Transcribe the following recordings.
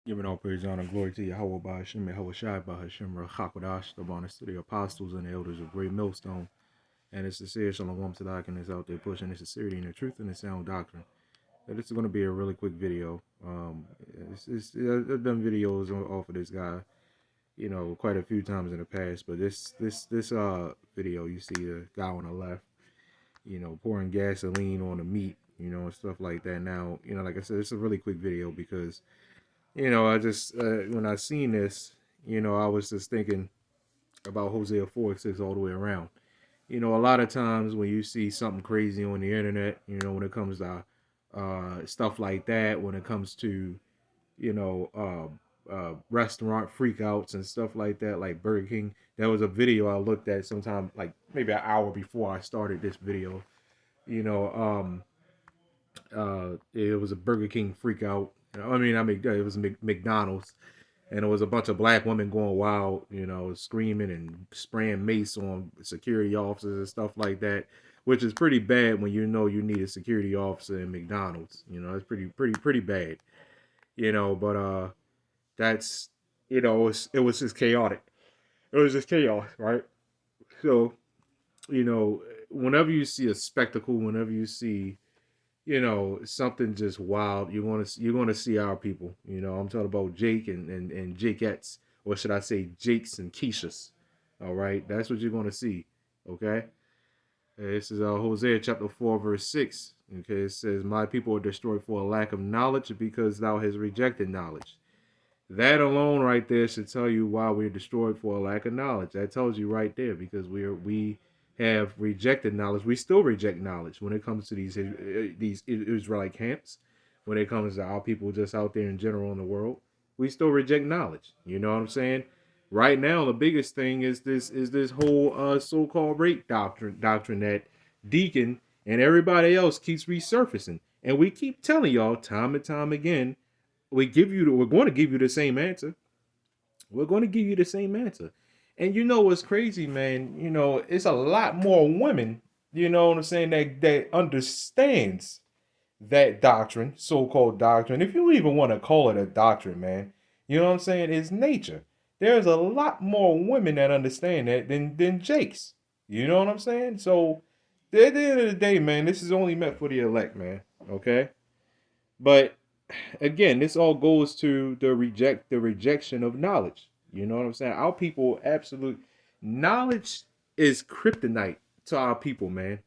Giving all praise, honor, and glory to Yahawah, BAHASHAM, YAHAWASHI, BAHASHAM, RACHAKODASH, the bonus to the apostles and the elders of Great Millstone, and it's sincere shalom to the Akin is out there pushing the sincerity and the truth and the sound doctrine. This is going to be a really quick video. I've done videos off of this guy, quite a few times in the past, but this video, you see the guy on the left, pouring gasoline on the meat, and stuff like that. Now, like I said, it's a really quick video because I just when I seen this, I was just thinking about Hosea 4:6 all the way around. A lot of times when you see something crazy on the internet, when it comes to stuff like that, when it comes to you know restaurant freakouts and stuff like that, like Burger King. There was a video I looked at sometime, like maybe an hour before I started this video. You know, it was a Burger King freakout. It was McDonald's, and it was a bunch of black women going wild, screaming and spraying mace on security officers and stuff like that, which is pretty bad when you need a security officer in McDonald's. It's pretty bad. But that's it was just chaotic. It was just chaos, right? So whenever you see a spectacle, whenever you see something just wild, you're gonna see our people. I'm talking about Jake and Jakeettes, or should I say Jakes and Keishas. All right, that's what you're gonna see. Okay, this is Hosea chapter 4 verse 6. Okay, it says, "My people are destroyed for a lack of knowledge, because thou hast rejected knowledge." That alone right there should tell you why we're destroyed for a lack of knowledge. That tells you right there, because we have rejected knowledge. We still reject knowledge when it comes to these Israelite camps. When it comes to our people just out there in general in the world, we still reject knowledge. You know what I'm saying? Right now, the biggest thing is this whole so-called rape doctrine that Deacon and everybody else keeps resurfacing, and we keep telling y'all time and time again, we're going to give you the same answer. We're going to give you the same answer. And you know what's crazy, man? It's a lot more women, you know what I'm saying, that understands that doctrine, so-called doctrine. If you even want to call it a doctrine, man, you know what I'm saying? It's nature. There's a lot more women that understand that than Jakes. You know what I'm saying? So at the end of the day, man, this is only meant for the elect, man. Okay? But again, this all goes to the rejection of knowledge. You know what I'm saying? Our people absolute knowledge is kryptonite to our people, man.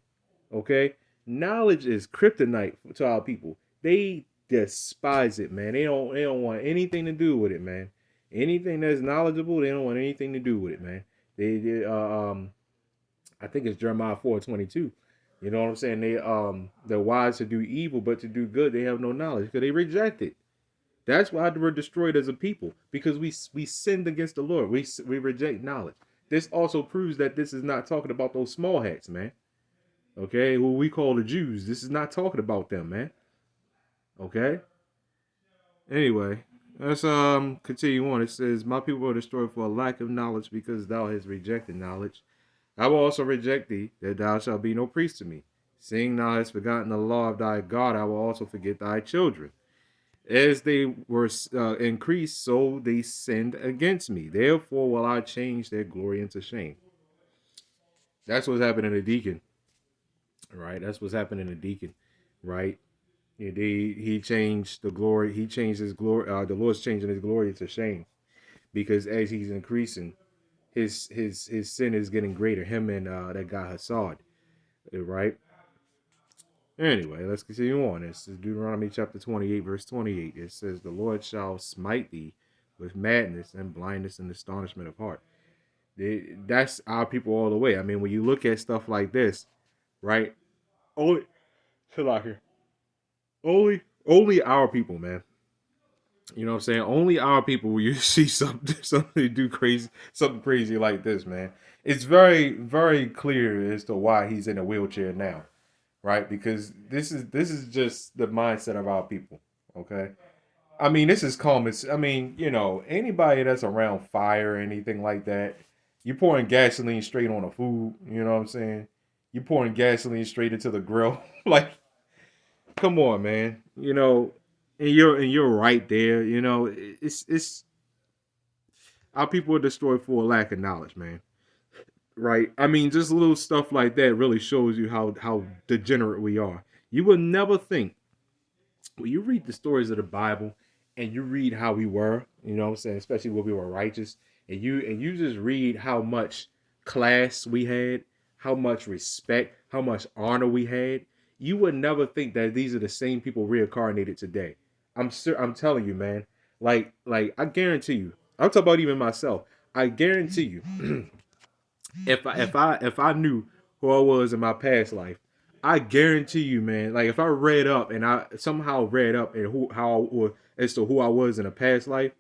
Okay? Knowledge is kryptonite to our people. They despise it, man. They don't want anything to do with it, man. Anything that's knowledgeable, they don't want anything to do with it, man. I think it's Jeremiah 4:22. You know what I'm saying? They're wise to do evil, but to do good they have no knowledge, because they reject it. That's why we're destroyed as a people, because we sinned against the Lord. We reject knowledge. This also proves that this is not talking about those small hats, man. Okay, who we call the Jews. This is not talking about them, man. Okay. Anyway, let's continue on. It says, "My people are destroyed for a lack of knowledge, because thou hast rejected knowledge. I will also reject thee, that thou shalt be no priest to me. Seeing thou hast forgotten the law of thy God, I will also forget thy children. As they were increased, so they sinned against me. Therefore will I change their glory into shame." That's what's happening to Deacon, right? That's what's happening to Deacon, right? He changed the glory. He changed his glory. The Lord's changing his glory to shame, because as he's increasing, his sin is getting greater. Him and that guy Hassad, right? Anyway, let's continue on. This is Deuteronomy chapter 28, verse 28. It says, "The Lord shall smite thee with madness and blindness and astonishment of heart." That's our people all the way. I mean, when you look at stuff like this, right? Only, chill out here. Only our people, man. You know what I'm saying? Only our people will you see something do crazy, something crazy like this, man. It's very, very clear as to why he's in a wheelchair now, right? Because this is just the mindset of our people. Okay. I mean, this is common. I mean, anybody that's around fire or anything like that, you're pouring gasoline straight on a food. You know what I'm saying? You're pouring gasoline straight into the grill. Like, come on, man. and you're right there. You know, it's our people are destroyed for a lack of knowledge, man. Right? I mean, just little stuff like that really shows you how degenerate we are. You would never think when you read the stories of the Bible and you read how we were, you know what I'm saying, especially when we were righteous, and you just read how much class we had, how much respect, how much honor we had, you would never think that these are the same people reincarnated today. I'm telling you, man. Like I guarantee you. I'm talking about even myself. I guarantee you. If I knew who I was in my past life, I guarantee you, man. Like if I read up and I somehow read up and who how or as to who I was in a past life,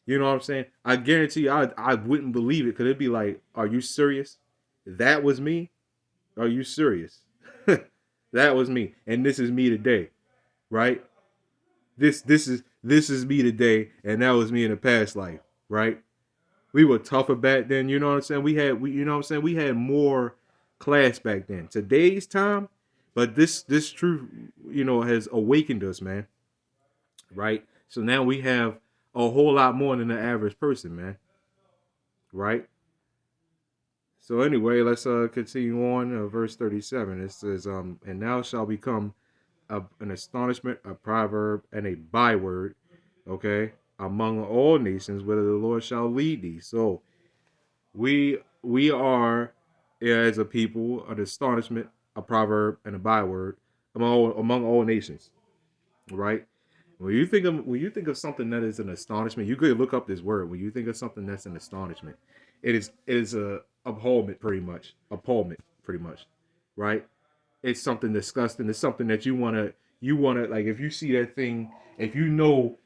you know what I'm saying? I guarantee you, I wouldn't believe it because it'd be like, are you serious? That was me? Are you serious? That was me, and this is me today, right? This is me today, and that was me in a past life, right? We were tougher back then. You know what I'm saying? We you know what I'm saying? We had more class back then. Today's time, but this truth, has awakened us, man. Right? So now we have a whole lot more than the average person, man. Right? So anyway, let's continue on. Verse 37. It says, and now shall become an astonishment, a proverb, and a byword, okay, among all nations, whether the Lord shall lead thee. So we are, as a people, an astonishment, a proverb, and a byword among all nations, right? When you think of something that is an astonishment, you could look up this word. When you think of something that's an astonishment, it is a abhorrent, pretty much, right? It's something disgusting. It's something that you wanna like. If you see that thing, if you know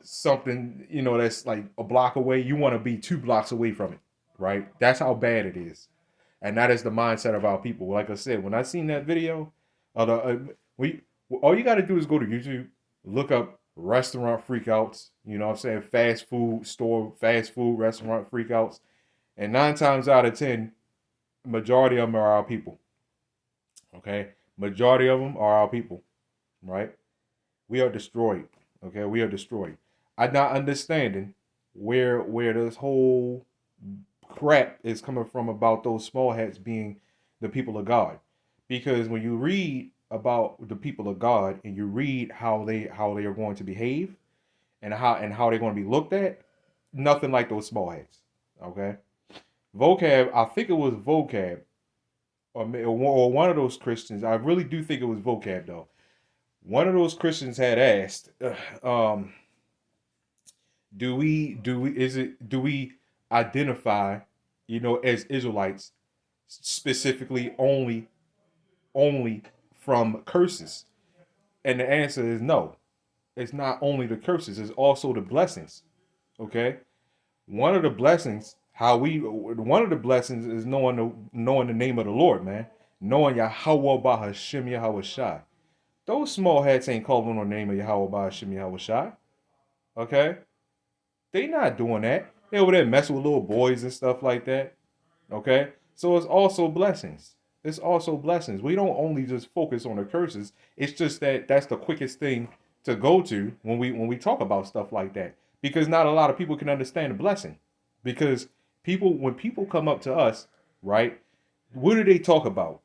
something that's like a block away, you want to be 2 blocks away from it, right? That's how bad it is, and that is the mindset of our people. Like I said, when I seen that video, uh, the, uh, we all you got to do is go to YouTube, look up restaurant freakouts. You know what I'm saying? Fast food restaurant freakouts, and 9 times out of 10, majority of them are our people. Okay, majority of them are our people, right? We are destroyed. Okay, we are destroyed. I'm not understanding where this whole crap is coming from about those small hats being the people of God. Because when you read about the people of God and you read how they are going to behave and how they're going to be looked at, nothing like those small hats. Okay, vocab. I think it was vocab or one of those Christians. I really do think it was vocab though. One of those Christians had asked, do we identify, as Israelites specifically only from curses? And the answer is no. It's not only the curses, it's also the blessings. Okay? One of the blessings is knowing the name of the Lord, man. Knowing Yahawah BAHASHAM YAHAWASHI. Those small hats ain't calling on the name of Yahawah BAHASHAM YAHAWASHI. Okay? They not doing that. They over there messing with little boys and stuff like that. Okay? So it's also blessings. It's also blessings. We don't only just focus on the curses. It's just that that's the quickest thing to go to when we talk about stuff like that. Because not a lot of people can understand the blessing. Because when people come up to us, right, what do they talk about?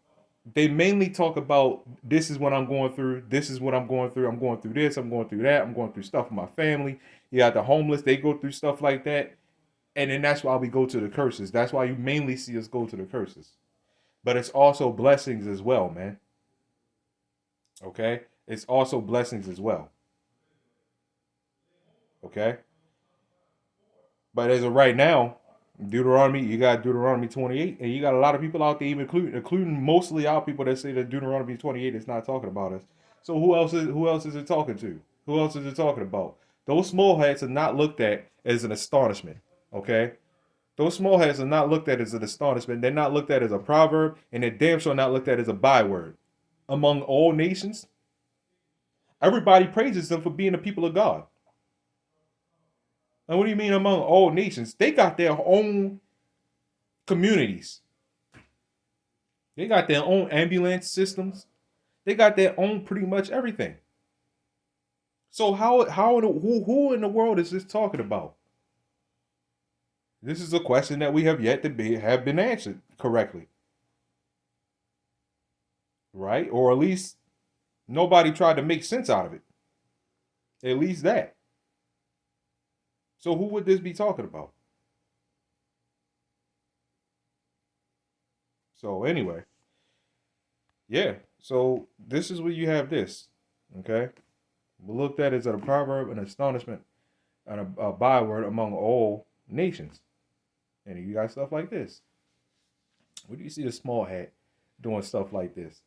They mainly talk about, this is what I'm going through. This is what I'm going through. I'm going through this. I'm going through that. I'm going through stuff with my family. You got the homeless. They go through stuff like that. And then that's why we go to the curses. That's why you mainly see us go to the curses. But it's also blessings as well, man. Okay? It's also blessings as well. Okay? But as of right now, you got Deuteronomy 28, and you got a lot of people out there, even including mostly our people that say that Deuteronomy 28 is not talking about us. So who else is it talking to? Who else is it talking about? Those small hats are not looked at as an astonishment. Okay? Those small hats are not looked at as an astonishment. They're not looked at as a proverb, and they're damn sure not looked at as a byword. Among all nations, everybody praises them for being the people of God. And what do you mean among all nations? They got their own communities. They got their own ambulance systems. They got their own pretty much everything. So who in the world is this talking about? This is a question that we have yet to have been answered correctly, right? Or at least nobody tried to make sense out of it. At least that. So who would this be talking about? So anyway, yeah. So this is where you have this. Okay. We looked at it as a proverb, an astonishment, and a byword among all nations. And you got stuff like this. Where do you see the small hat doing stuff like this?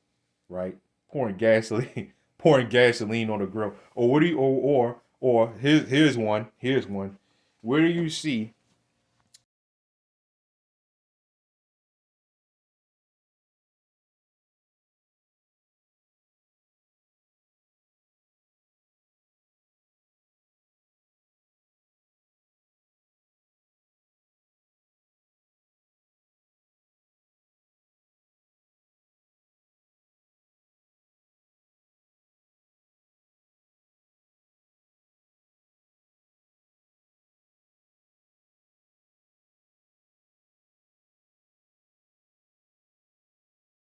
Right? Pouring gasoline, pouring gasoline on the grill. Or what do you or here's one. Here's one. Where do you see